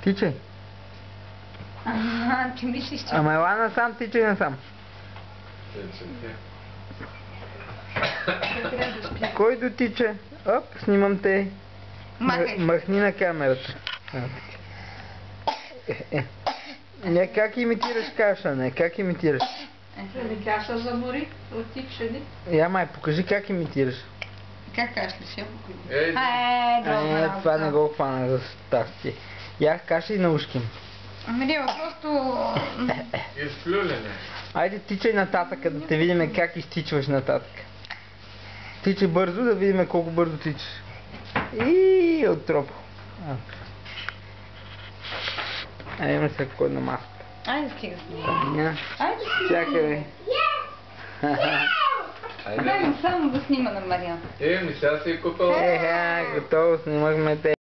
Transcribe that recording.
Тичай. Ти мислиш, че... Ама ела насам, тичай насам. Кой дотича? Оп, снимам те. Махни на камерата. Не, как имитираш каша, не? Как имитираш? Ами каша замори, отичали. Я май, покажи как имитираш. Как кашлиш? Я покажи. Това не го хвана за стасти. Ях каша и на ушки. Ами не, просто... Изплюлене. Айде, тичай нататък, да те видим как изтичваш нататък. Тичай бързо, да видим колко бързо тичаш. И оттропа. Айде, има се кой на маската. Айде, стига с нея. Айде, стига. Чакай, бе. Дай му само да снима на Мариан. Ми сега си е купила. Готово, снимахме те.